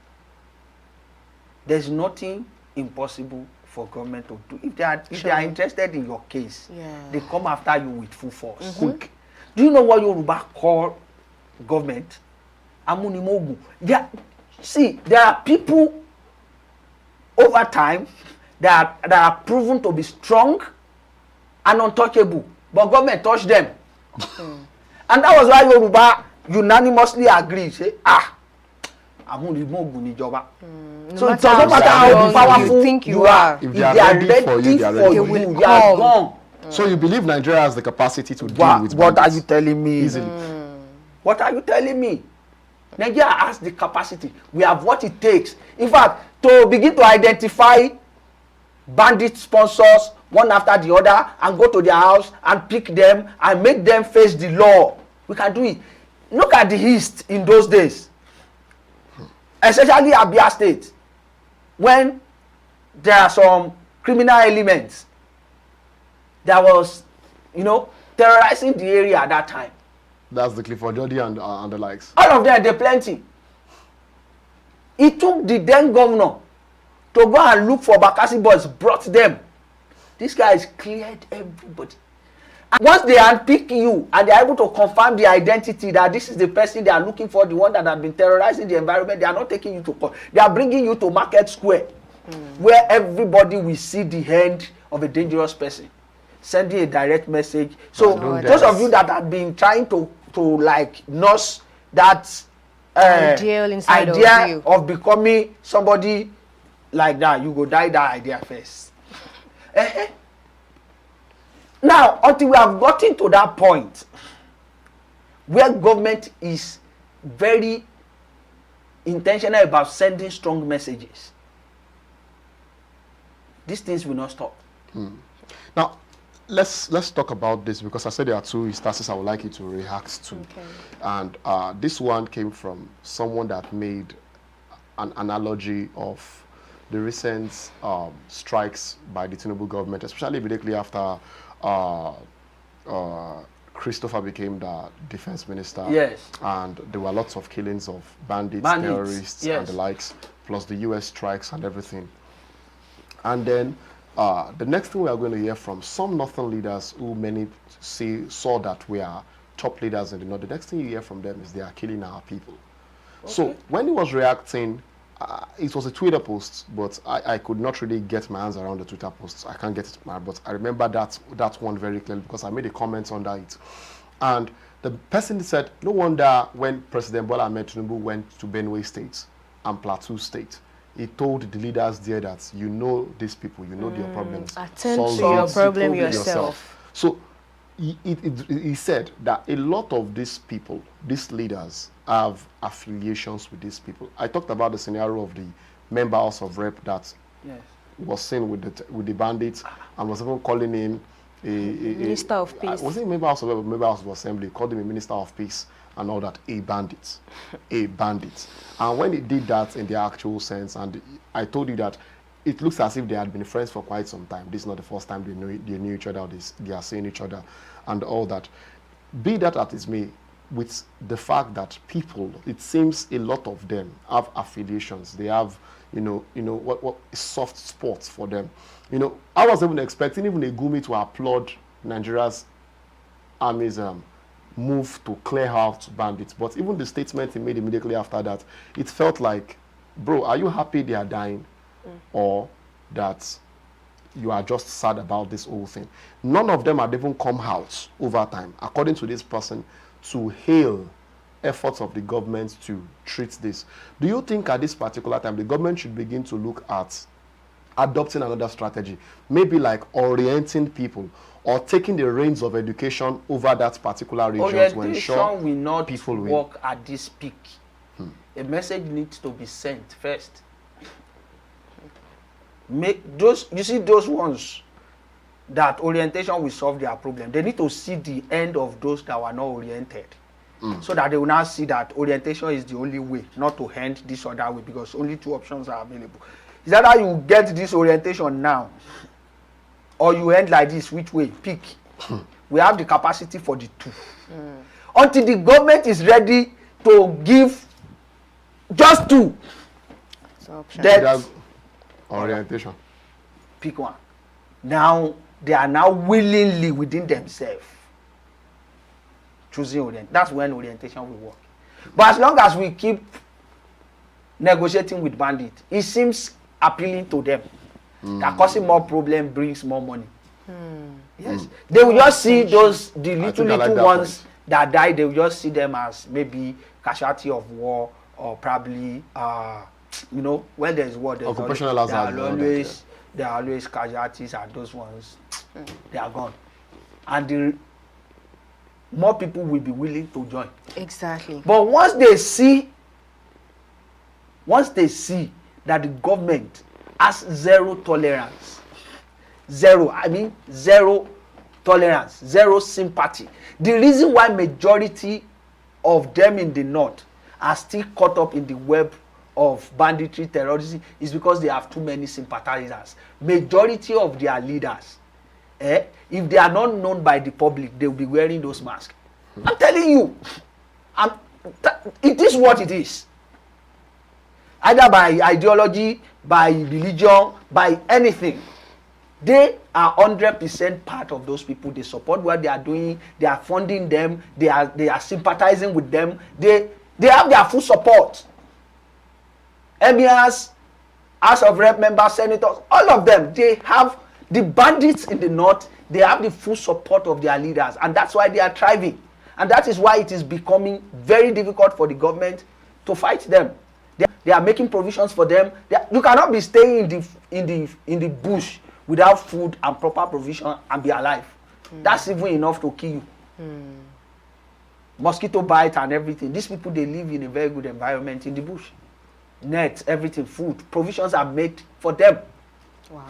There's nothing impossible for government to do. If they are interested in your case, they come after you with full force. Quick. Do you know what Yoruba call government? Amunimogun. Yeah. See, there are people over time that are proven to be strong and untouchable, but government touched them. And that was why Yoruba unanimously agreed, say, Amunimogun ni Joba. So it doesn't matter how powerful you think you are. If they are ready for you, they are gone. So you believe Nigeria has the capacity to deal with what are you telling me? Easily. What are you telling me? Nigeria has the capacity. We have what it takes. In fact, to begin to identify bandit sponsors one after the other and go to their house and pick them and make them face the law. We can do it. Look at the East in those days, especially Abia State, when there are some criminal elements that was, terrorizing the area at that time. That's the Clifford Jody and the likes. All of them, they're plenty. It took the then governor to go and look for Bakassi boys, brought them. This guy has cleared everybody. And once they unpick you and they are able to confirm the identity that this is the person they are looking for, the one that has been terrorizing the environment, they are not taking you to court. They are bringing you to Market Square, where everybody will see the hand of a dangerous person, sending a direct message. So those of you that have been trying to like nurse that idea of becoming somebody like that, you go die that idea first. Now, until we have gotten to that point where government is very intentional about sending strong messages, these things will not stop. Now, let's talk about this, because I said there are two instances I would like you to react to. Okay. And this one came from someone that made an analogy of the recent strikes by the Tinubu government, especially immediately after Christopher became the defense minister. Yes. And there were lots of killings of bandits, terrorists, yes, and the likes, plus the US strikes and everything. And then the next thing we are going to hear from some northern leaders who many saw that we are top leaders in the north, the next thing you hear from them is they are killing our people. Okay. So when he was reacting, it was a Twitter post, but I could not really get my hands around the Twitter posts. I can't get it, but I remember that one very clearly because I made a comment under it. And the person said, no wonder when President Bola Ahmed Tinubu went to Benue State and Plateau State, he told the leaders there that you know these people, you know their problems. Attend to your problem yourself. So he said that a lot of these people, these leaders, have affiliations with these people. I talked about the scenario of the member House of Rep that was seen with the bandits and was even calling him a Minister of Peace. Was it member House of Rep or member House of Assembly? Called him a Minister of Peace and all that. A bandit. A bandit. And when he did that in the actual sense, and I told you that it looks as if they had been friends for quite some time. This is not the first time they knew each other, they are seeing each other and all that. Be that as it may, with the fact that people, it seems a lot of them have affiliations. They have, what soft spots for them. I was even expecting even a Gumi to applaud Nigeria's army's move to clear out bandits. But even the statement he made immediately after that, it felt like, bro, are you happy they are dying? Or that you are just sad about this whole thing? None of them had even come out over time, according to this person, to hail efforts of the government to treat this. Do you think at this particular time the government should begin to look at adopting another strategy, maybe like orienting people or taking the reins of education over that particular region to ensure will not people work at this peak? A message needs to be sent first. Make those, you see, those ones that orientation will solve their problem. They need to see the end of those that were not oriented, so that they will now see that orientation is the only way, not to end this other way, because only two options are available. Is that how you get this orientation now, or you end like this? Which way? Pick. We have the capacity for the two. Until the government is ready to give just two. That orientation. Pick one. Now they are now willingly within themselves choosing orientation. That's when orientation will work. But as long as we keep negotiating with bandits, it seems appealing to them. That causing more problem brings more money. Yes, they will just see those the little ones that die. They will just see them as maybe casualty of war, or probably when there is war, there are always casualties, and those ones they are gone, and more people will be willing to join. Exactly. But once they see that the government has zero tolerance, zero tolerance, zero sympathy. The reason why majority of them in the north are still caught up in the web of banditry, terrorism, is because they have too many sympathizers. Majority of their leaders, if they are not known by the public, they will be wearing those masks. I'm telling you, it is what it is. Either by ideology, by religion, by anything. They are 100% part of those people. They support what they are doing. They are funding them. They are sympathizing with them. They have their full support. Emirs, House of Rep members, senators, all of them, they have the bandits in the north. They have the full support of their leaders, and that's why they are thriving. And that is why it is becoming very difficult for the government to fight them. They are making provisions for them. You cannot be staying in the bush without food and proper provision and be alive. That's even enough to kill you. Mosquito bite and everything. These people, they live in a very good environment in the bush. Nets, everything, food, provisions are made for them. Wow.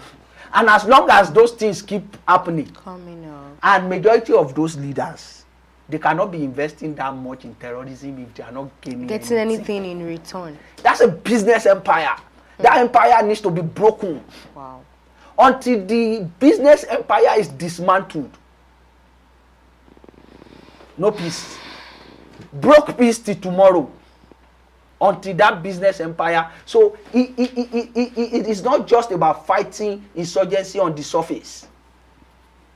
And as long as those things keep happening, coming up, and majority of those leaders, they cannot be investing that much in terrorism if they are not getting anything in return. That's a business empire. That empire needs to be broken. Wow. Until the business empire is dismantled, no peace. Broke peace till tomorrow. Until that business empire. So it is not just about fighting insurgency on the surface,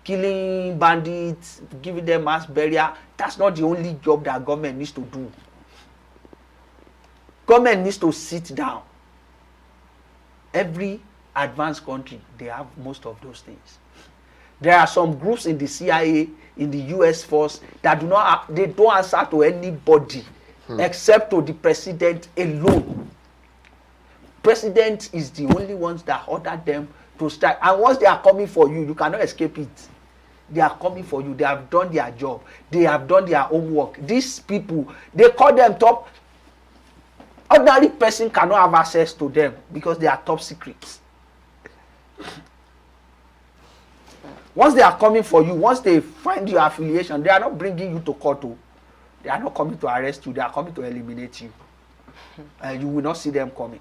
killing bandits, giving them mass burial. That's not the only job that government needs to do. Government needs to sit down. Every advanced country, they have most of those things. There are some groups in the CIA, in the US force, that they don't answer to anybody except to the president alone. President is the only ones that order them to strike. And once they are coming for you, you cannot escape it. They are coming for you. They have done their job. They have done their homework. These people, they call them top. Ordinary person cannot have access to them because they are top secrets. Once they are coming for you, once they find your affiliation, they are not bringing you to court. They are not coming to arrest you. They are coming to eliminate you. And you will not see them coming.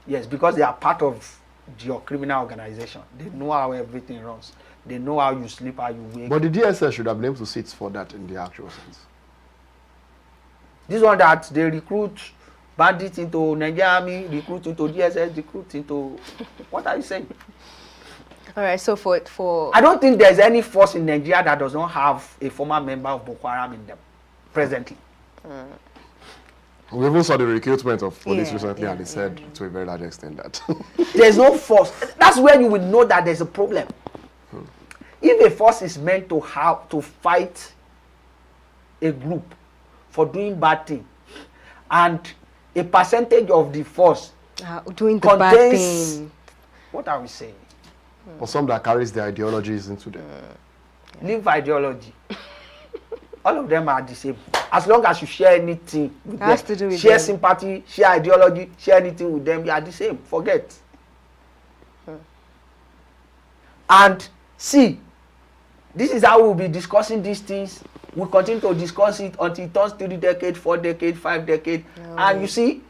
Yes, because they are part of your criminal organization. They know how everything runs. They know how you sleep, how you wake. But the DSS should have been able to sit for that in the actual sense. This one that they recruit bandits into Nigerian army, recruit into DSS, recruit into... What are you saying? All right, so for I don't think there's any force in Nigeria that does not have a former member of Boko Haram in them presently. We even saw the recruitment of police recently, and they said to a very large extent that there's no force. That's where you will know that there's a problem. If a force is meant to fight a group for doing bad thing, and a percentage of the force doing the contains, bad thing, what are we saying? or some that carries their ideologies into them. Leave ideology. All of them are the same. As long as you share anything with them, to do with share them. sympathy, share ideology, share anything with them, you are the same. Forget. And see, this is how we'll be discussing these things. We'll continue to discuss it until it turns 3 decades, 4 decades, 5 decades. And you see,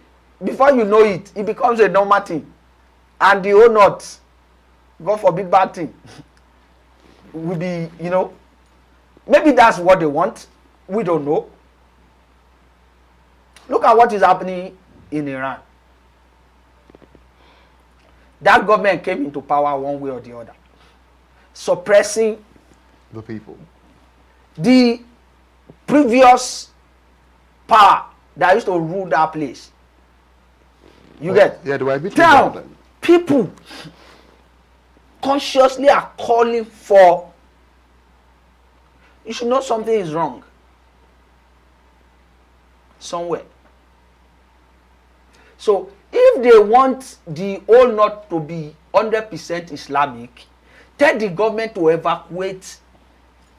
before you know it, it becomes a normal thing. And the whole not, God forbid bad thing, will be, maybe that's what they want. We don't know. Look at what is happening in Iran. That government came into power one way or the other, suppressing The people. the previous power that used to rule that place. You get? Yeah, they were a bit Now, then. people consciously are calling for, you should know something is wrong somewhere. So if they want the whole north to be 100% Islamic, tell the government to evacuate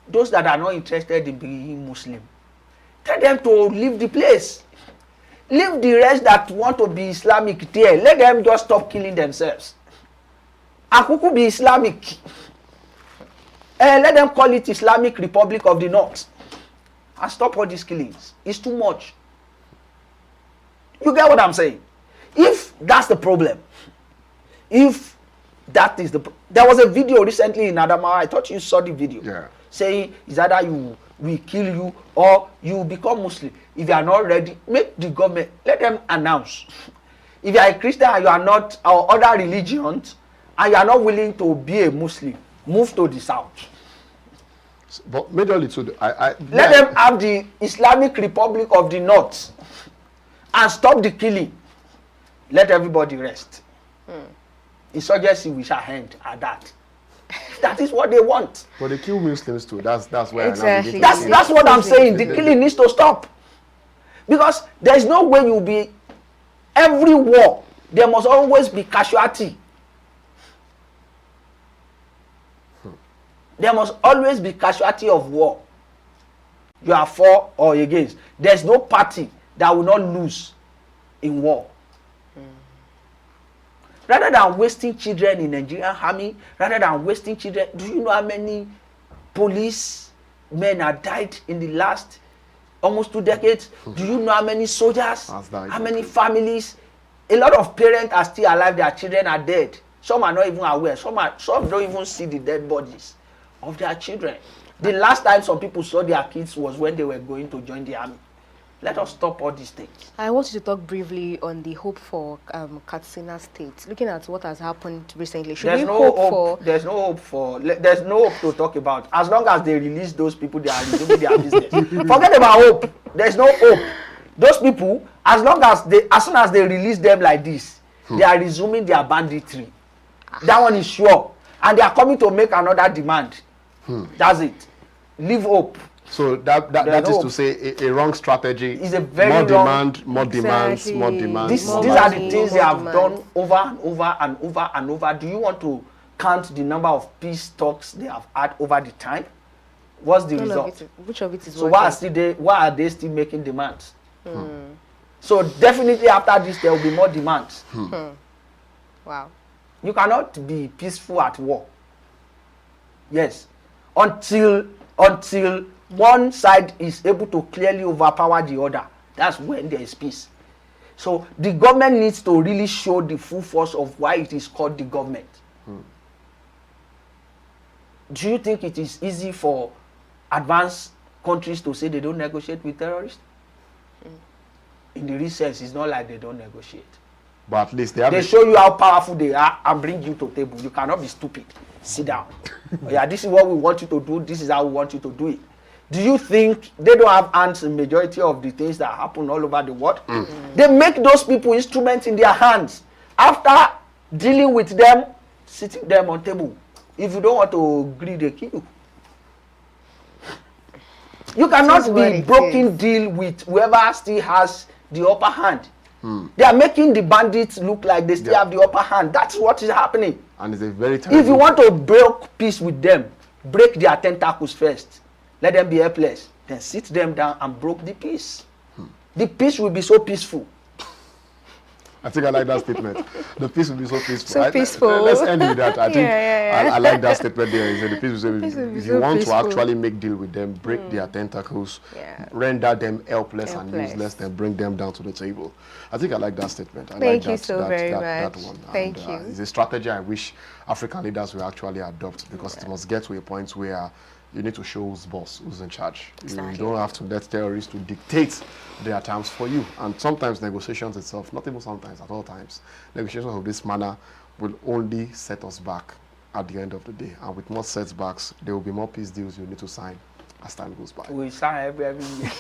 those that are not interested in being Muslim. Tell them to leave the place. Leave the rest that want to be Islamic there. Let them just stop killing themselves. Akuku be Islamic. Let them call it Islamic Republic of the North. And stop all these killings. It's too much. You get what I'm saying? If that's the problem, if that is the... There was a video recently in Adamawa. I thought you saw the video. Yeah. Saying, is either we kill you or you become Muslim. If you are not ready, make the government, let them announce. If you are a Christian and you are not, or other religions, and you are not willing to be a Muslim, move to the south. But majorly to Let them have the Islamic Republic of the North and stop the killing. Let everybody rest. Insurgency we shall end at that. That is what they want. But they kill Muslims too. That's where Exactly. I now That's what I'm saying. The killing needs to stop. Because there is no way you'll be... Every war, there must always be casualty. There must always be casualty of war. You are for or against. There's no party that will not lose in war. Rather than wasting children in Nigerian army, rather than wasting children, do you know how many police men have died in the last almost 2 decades? Do you know how many soldiers? How many families? A lot of parents are still alive, their children are dead. Some are not even aware. Some don't even see the dead bodies of their children. The last time some people saw their kids was when they were going to join the army. Let us stop all these things. I want you to talk briefly on the hope for Katsina State. Looking at what has happened recently, There's no hope to talk about. As long as they release those people, they are resuming their business. Forget about hope. There's no hope. Those people, as soon as they release them like this, they are resuming their banditry. That one is sure. and they are coming to make another demand. That's it. Leave hope. So that is to say a wrong strategy. Is a very more wrong, demand, more demands, more demands. These more are money. the things they have done over and over and over and over. Do you want to count the number of peace talks they have had over the time? What's the result? Which of it is so why are they still making demands? So definitely after this there will be more demands. Wow. You cannot be peaceful at war. Yes. Until one side is able to clearly overpower the other. That's when there is peace. So the government needs to really show the full force of why it is called the government. Do you think it is easy for advanced countries to say they don't negotiate with terrorists? In the real sense, it's not like they don't negotiate. But at least they show you how powerful they are and bring you to table. You cannot be stupid. Sit down. Yeah, this is what we want you to do. This is how we want you to do it. Do you think they don't have hands in majority of the things that happen all over the world? They make those people instruments in their hands. After dealing with them, sitting them on table. If you don't want to agree, they kill you. You cannot be broken deal with whoever still has the upper hand. They are making the bandits look like they still have the upper hand. That's what is happening. And it's a very terrible. If you want to break peace with them, break their tentacles first. Let them be helpless. Then sit them down and break the peace. The peace will be so peaceful. I think I like that statement. The peace will be so peaceful. So peaceful. Let's end with that. I think I like that statement there. The peace will be if you want to actually make deal with them, break their tentacles, render them helpless and useless, then bring them down to the table. I think I like that statement. Thank you so very much. That one. Thank you. It's a strategy I wish African leaders will actually adopt, because it must get to a point where you need to show who's boss, who's in charge. Exactly. You don't have to let terrorists to dictate their terms for you. And sometimes negotiations itself, not even sometimes, at all times, negotiations of this manner will only set us back at the end of the day. And with more setbacks, there will be more peace deals you need to sign as time goes by. We sign every year.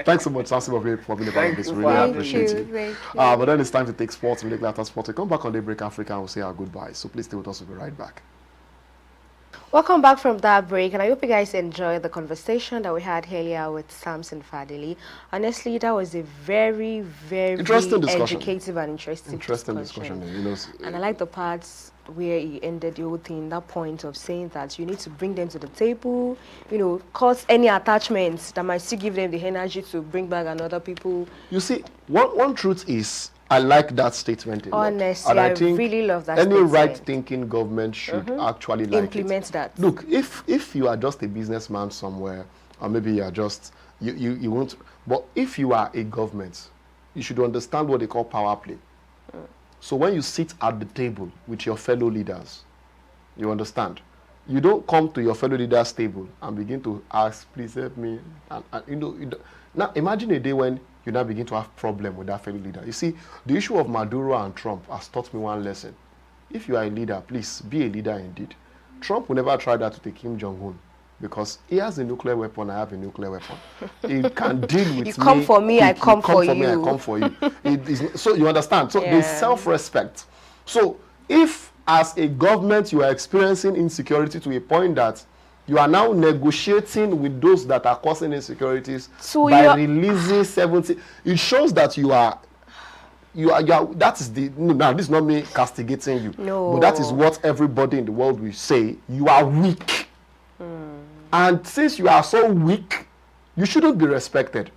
Thanks so much, Samson, for being a part of this. Really appreciate it. Thank you. But then it's time to take sports. Immediately after sports, we come back on Daybreak Africa and we'll say our goodbyes. So please stay with us. We'll be right back. Welcome back from that break, and I hope you guys enjoyed the conversation that we had earlier with Samson Fadele. Honestly, that was a very, very educative and interesting discussion. You know, and I like the parts where he ended the whole thing, that point of saying that you need to bring them to the table, you know, cause any attachments that might still give them the energy to bring back another people. You see, one truth is, I like that statement. Honestly, I really love that any statement. right-thinking government should actually implement that. Look, if you are just a businessman somewhere, or maybe you are just, you won't, but if you are a government, you should understand what they call power play. So when you sit at the table with your fellow leaders, you understand, you don't come to your fellow leaders' table and begin to ask, please help me. And you know, now imagine a day when you now begin to have problem with that fellow leader. You see, the issue of Maduro and Trump has taught me one lesson. If you are a leader, please be a leader indeed. Trump will never try that to take Kim Jong-un, because he has a nuclear weapon, I have a nuclear weapon. He can deal with me. You come for me, I come for you. I come for you. So you understand? So there's self-respect. So if as a government you are experiencing insecurity to a point that you are now negotiating with those that are causing insecurities by releasing 70. It shows that you are, that is the, now this is not me castigating you. No. But that is what everybody in the world will say. You are weak. And since you are so weak, you shouldn't be respected.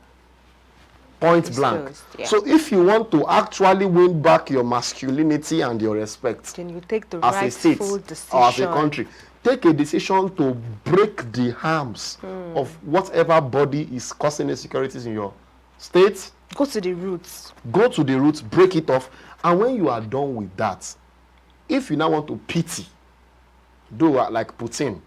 Point blank. So if you want to actually win back your masculinity and your respect, then you take the as a state decision. Or as a country, take a decision to break the harms of whatever body is causing insecurities in your state. Go to the roots. Go to the roots, break it off. And when you are done with that, if you now want to pity, do like Putin,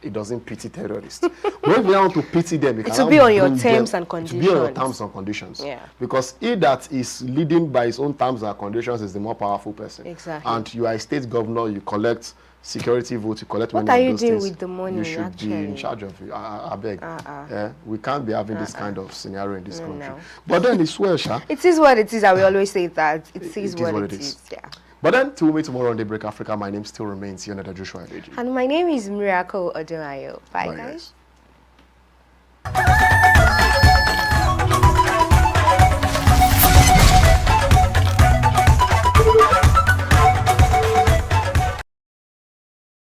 it doesn't pity terrorists. When you want to pity them, it will be on your terms and conditions. It will be on your terms and conditions. Yeah. Because he that is leading by his own terms and conditions is the more powerful person. Exactly. And you are a state governor, you collect security votes, you collect money. What are you doing with the money? You should be in charge of it. I beg. Yeah? We can't be having this kind of scenario in this country. No. But then it's well, Sha. It is what it is. I will always say that. It is what it is. Yeah. But then, till we meet tomorrow on Daybreak Africa, my name still remains Ikhonede Joshua Adeji. And my name is Miracle Odunayo. Bye, Bye, guys. guys.